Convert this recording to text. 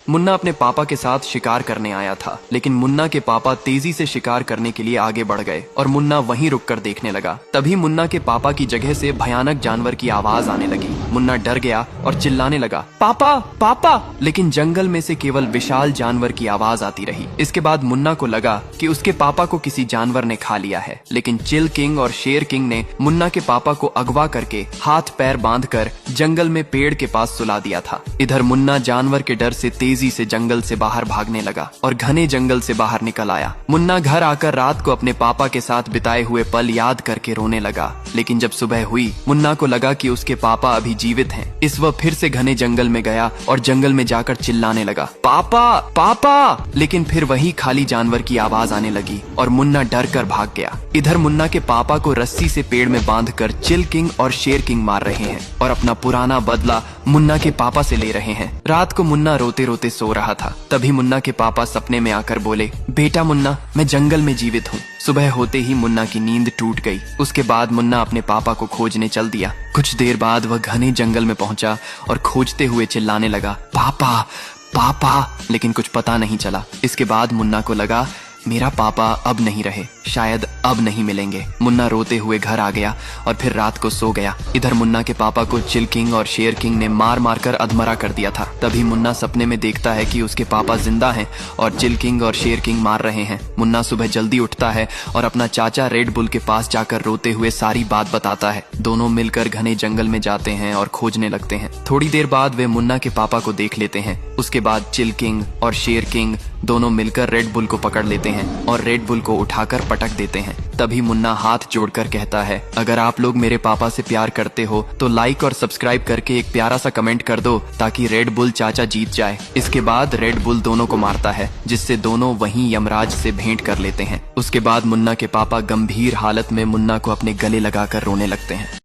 मुन्ना अपने पापा के साथ शिकार करने आया था, लेकिन मुन्ना के पापा तेजी से शिकार करने के लिए आगे बढ़ गए और मुन्ना वहीं रुककर देखने लगा। तभी मुन्ना के पापा की जगह से भयानक जानवर की आवाज आने लगी। मुन्ना डर गया और चिल्लाने लगा, पापा पापा, लेकिन जंगल में से केवल विशाल जानवर की आवाज आती रही। इसके बाद मुन्ना को लगा कि उसके पापा को किसी जानवर ने खा लिया है, लेकिन चिल किंग और शेर किंग ने मुन्ना के पापा को अगवा करके हाथ पैर बांधकर जंगल में पेड़ के पास सुला दिया था। इधर मुन्ना जानवर के डर से तेजी से जंगल से बाहर भागने लगा और घने जंगल से बाहर निकल आया। मुन्ना घर आकर रात को अपने पापा के साथ बिताए हुए पल याद करके रोने लगा, लेकिन जब सुबह हुई मुन्ना को लगा कि उसके पापा अभी जीवित हैं। इस वह फिर से घने जंगल में गया और जंगल में जाकर चिल्लाने लगा, पापा पापा, लेकिन फिर वही खाली जानवर की आवाज आने लगी और मुन्ना डर कर भाग गया। इधर मुन्ना के पापा को रस्सी से पेड़ में बांधकर चिल किंग और शेर किंग मार रहे हैं और अपना पुराना बदला मुन्ना के पापा से ले रहे हैं। रात को मुन्ना रोते रोते सो रहा था। तभी मुन्ना के पापा सपने में आकर बोले, बेटा मुन्ना, मैं जंगल में जीवित हूँ। सुबह होते ही मुन्ना की नींद टूट गई। उसके बाद मुन्ना अपने पापा को खोजने चल दिया। कुछ देर बाद वह घने जंगल में पहुंचा और खोजते हुए चिल्लाने लगा, पापा पापा, लेकिन कुछ पता नहीं चला। इसके बाद मुन्ना को लगा, मेरा पापा अब नहीं रहे, शायद अब नहीं मिलेंगे। मुन्ना रोते हुए घर आ गया और फिर रात को सो गया। इधर मुन्ना के पापा को चिल किंग और शेर किंग ने मार मार कर अधमरा कर दिया था। तभी मुन्ना सपने में देखता है कि उसके पापा जिंदा हैं और चिल किंग और शेर किंग मार रहे हैं। मुन्ना सुबह जल्दी उठता है और अपना चाचा रेड बुल के पास जाकर रोते हुए सारी बात बताता है। दोनों मिलकर घने जंगल में जाते हैं और खोजने लगते हैं। थोड़ी देर बाद वे मुन्ना के पापा को देख लेते हैं। उसके बाद चिल किंग और शेर किंग दोनों मिलकर रेड बुल को पकड़ लेते हैं और रेड बुल को उठाकर पटक देते हैं। तभी मुन्ना हाथ जोड़कर कहता है, अगर आप लोग मेरे पापा से प्यार करते हो तो लाइक और सब्सक्राइब करके एक प्यारा सा कमेंट कर दो ताकि रेड बुल चाचा जीत जाए। इसके बाद रेड बुल दोनों को मारता है, जिससे दोनों वहीं यमराज से भेंट कर लेते हैं। उसके बाद मुन्ना के पापा गंभीर हालत में मुन्ना को अपने गले लगाकर रोने लगते हैं।